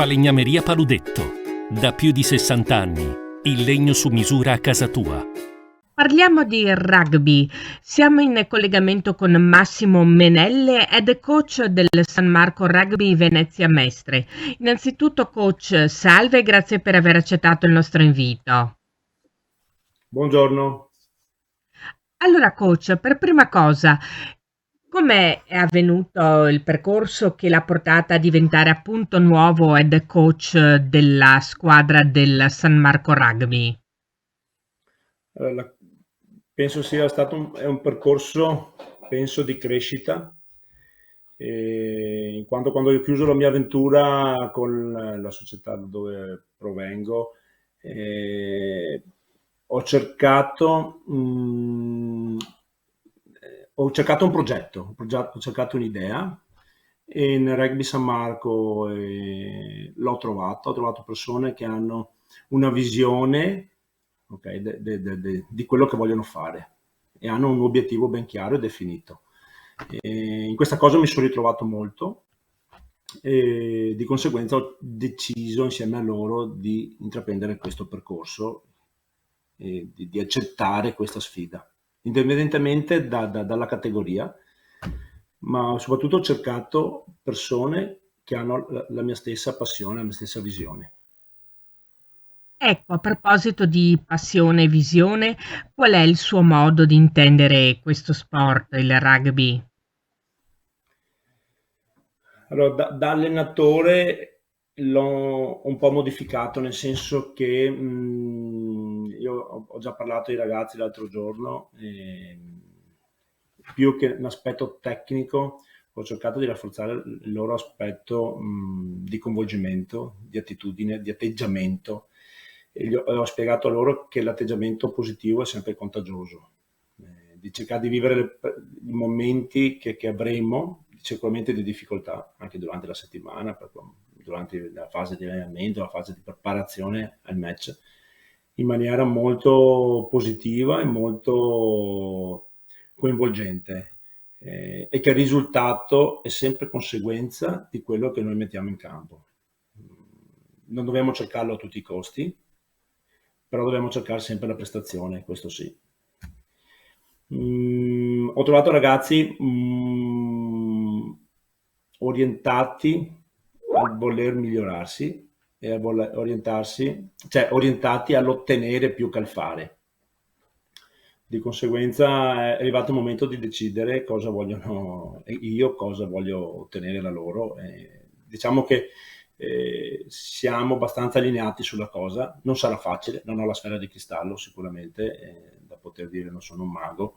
Falegnameria Paludetto. Da più di 60 anni. Il legno su misura a casa tua. Parliamo di rugby. Siamo in collegamento con Massimo Menelle, head coach del San Marco Rugby Venezia Mestre. Innanzitutto, coach, salve e grazie per aver accettato il nostro invito. Buongiorno. Allora, coach, per prima cosa, com'è avvenuto il percorso che l'ha portata a diventare appunto nuovo head coach della squadra del San Marco Rugby? Penso sia stato è un percorso, penso, di crescita, in quanto quando ho chiuso la mia avventura con la società da dove provengo, ho cercato, ho cercato un progetto, ho cercato un'idea e in Rugby San Marco l'ho trovato, ho trovato persone che hanno una visione, ok, di quello che vogliono fare e hanno un obiettivo ben chiaro e definito. In questa cosa mi sono ritrovato molto e di conseguenza ho deciso insieme a loro di intraprendere questo percorso e di accettare questa sfida, indipendentemente dalla categoria, ma soprattutto ho cercato persone che hanno la mia stessa passione, la mia stessa visione. Ecco, a proposito di passione e visione, qual è il suo modo di intendere questo sport, il rugby? Allora, da allenatore l'ho un po' modificato, nel senso che io ho già parlato ai ragazzi l'altro giorno, più che un aspetto tecnico, ho cercato di rafforzare il loro aspetto di coinvolgimento, di attitudine, di atteggiamento. E ho spiegato a loro che l'atteggiamento positivo è sempre contagioso, di cercare di vivere i momenti che avremo, sicuramente di difficoltà, anche durante la settimana, durante la fase di allenamento, la fase di preparazione al match, in maniera molto positiva e molto coinvolgente, e che il risultato è sempre conseguenza di quello che noi mettiamo in campo. Non dobbiamo cercarlo a tutti i costi, però dobbiamo cercare sempre la prestazione, questo sì. Ho trovato ragazzi orientati a voler migliorarsi e a voler orientarsi, cioè orientati all'ottenere più che al fare. Di conseguenza è arrivato il momento di decidere cosa vogliono io, cosa voglio ottenere da loro. Diciamo che siamo abbastanza allineati sulla cosa. Non sarà facile, non ho la sfera di cristallo sicuramente, da poter dire non sono un mago,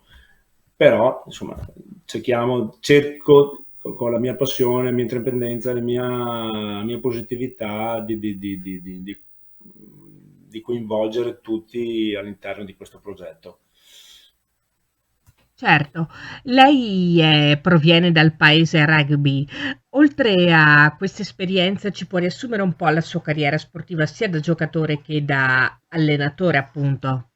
però insomma cerco con la mia passione, la mia intraprendenza, la mia positività di coinvolgere tutti all'interno di questo progetto. Certo, lei proviene dal paese rugby. Oltre a questa esperienza, ci può riassumere un po' la sua carriera sportiva sia da giocatore che da allenatore, appunto.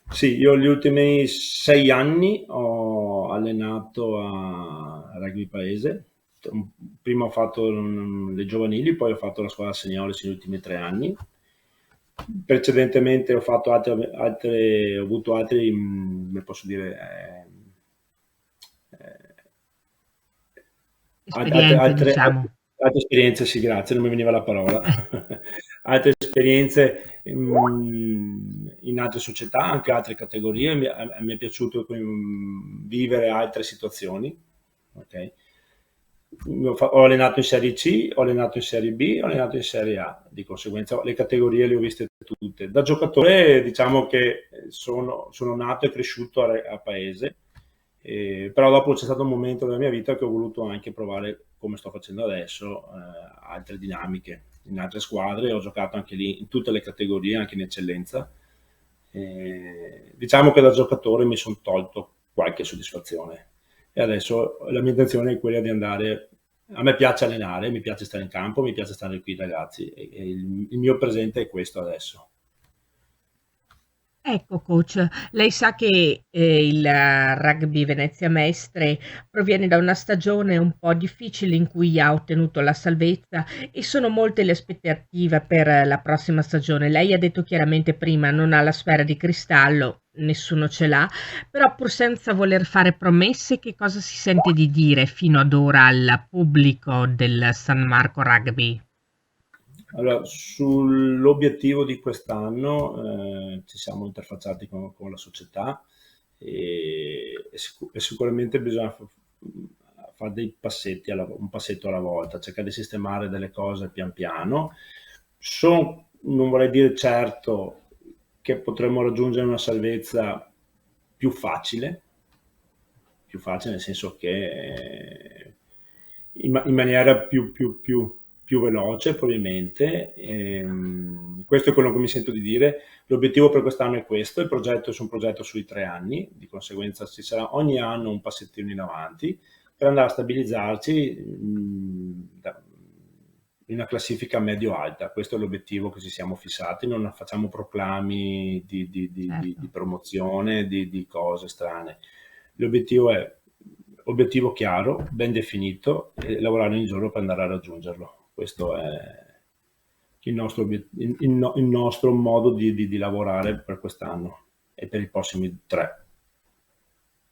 Sì, io gli ultimi 6 anni ho allenato a Rugby Paese. Prima ho fatto le giovanili, poi ho fatto la squadra seniores negli ultimi 3 anni. Precedentemente ho fatto ho avuto altri, come posso dire, Esperienze, diciamo. altre esperienze, sì, grazie, non mi veniva la parola. Altre esperienze in altre società, anche altre categorie, mi è piaciuto vivere altre situazioni. Okay. Ho allenato in Serie C, ho allenato in Serie B, ho allenato in Serie A, di conseguenza le categorie le ho viste tutte. Da giocatore diciamo che sono nato e cresciuto a Paese, però dopo c'è stato un momento della mia vita che ho voluto anche provare, come sto facendo adesso, altre dinamiche in altre squadre. Ho giocato anche lì in tutte le categorie, anche in eccellenza. Diciamo che da giocatore mi sono tolto qualche soddisfazione e adesso la mia intenzione è quella di andare. A me piace allenare, mi piace stare in campo, mi piace stare qui ragazzi, e il mio presente è questo adesso. Ecco coach, lei sa che il rugby Venezia Mestre proviene da una stagione un po' difficile in cui ha ottenuto la salvezza e sono molte le aspettative per la prossima stagione. Lei ha detto chiaramente prima non ha la sfera di cristallo, nessuno ce l'ha, però pur senza voler fare promesse, che cosa si sente di dire fino ad ora al pubblico del San Marco Rugby? Allora, sull'obiettivo di quest'anno ci siamo interfacciati con la società e sicuramente bisogna fare dei passetti, un passetto alla volta, cercare di sistemare delle cose pian piano. Non vorrei dire certo che potremmo raggiungere una salvezza più facile, nel senso che in maniera più veloce probabilmente. Questo è quello che mi sento di dire. L'obiettivo per quest'anno è questo, il progetto è un progetto sui 3 anni, di conseguenza ci sarà ogni anno un passettino in avanti per andare a stabilizzarci in una classifica medio-alta. Questo è l'obiettivo che ci siamo fissati, non facciamo proclami Certo. di promozione, di cose strane. L'obiettivo è obiettivo chiaro, ben definito e lavorare ogni giorno per andare a raggiungerlo. Questo è il nostro modo di lavorare per quest'anno e per i prossimi 3.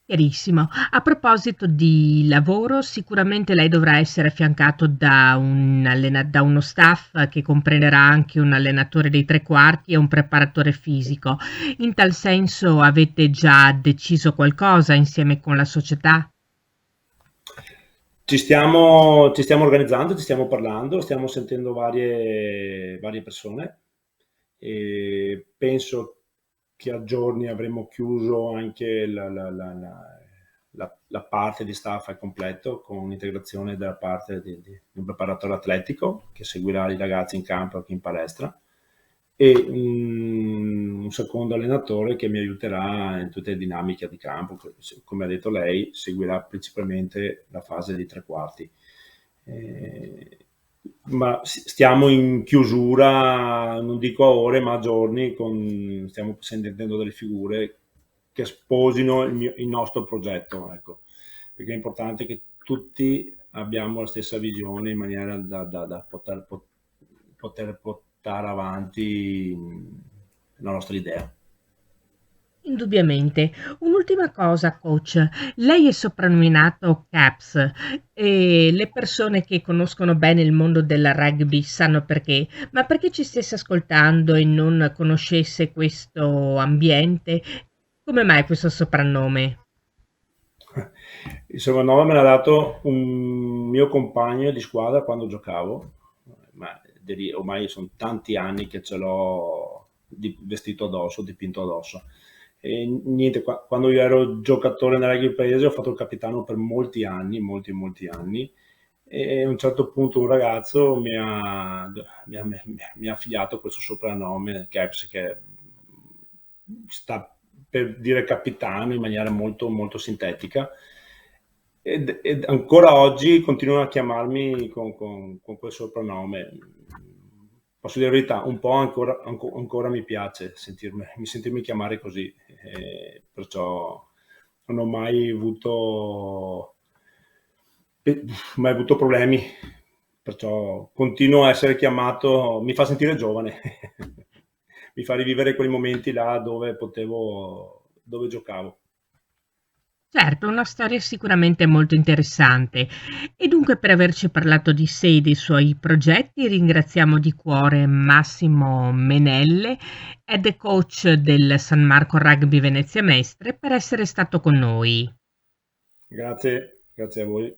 Chiarissimo. A proposito di lavoro, sicuramente lei dovrà essere affiancato da uno staff che comprenderà anche un allenatore dei tre quarti e un preparatore fisico. In tal senso avete già deciso qualcosa insieme con la società? Ci stiamo organizzando, ci stiamo parlando, stiamo sentendo varie persone e penso che a giorni avremo chiuso anche la parte di staff al completo con l'integrazione della parte di un preparatore atletico che seguirà i ragazzi in campo e anche in palestra e un secondo allenatore che mi aiuterà in tutte le dinamiche di campo, come ha detto lei, seguirà principalmente la fase di tre quarti. Ma stiamo in chiusura, non dico a ore, ma a giorni, stiamo sentendo delle figure che sposino il nostro progetto, ecco, perché è importante che tutti abbiamo la stessa visione in maniera da poter portare avanti la nostra idea. Indubbiamente. Un'ultima cosa, coach. Lei è soprannominato Caps e le persone che conoscono bene il mondo del rugby sanno perché, ma perché ci stesse ascoltando e non conoscesse questo ambiente? Come mai questo soprannome? Il soprannome me l'ha dato un mio compagno di squadra quando giocavo, ma ormai sono tanti anni che ce l'ho vestito addosso, dipinto addosso. E niente, quando io ero giocatore nel rugby paese ho fatto il capitano per molti anni, molti anni, e a un certo punto un ragazzo mi ha affiliato questo soprannome, Caps, che sta per dire capitano in maniera molto sintetica. Ed ancora oggi continuano a chiamarmi con quel soprannome. Posso dire la verità, un po' ancora mi piace sentirmi chiamare così, perciò non ho mai avuto problemi, perciò continuo a essere chiamato, mi fa sentire giovane, mi fa rivivere quei momenti là dove giocavo. Certo, una storia sicuramente molto interessante. E dunque per averci parlato di sé e dei suoi progetti ringraziamo di cuore Massimo Menelle, head coach del San Marco Rugby Venezia Mestre, per essere stato con noi. Grazie a voi.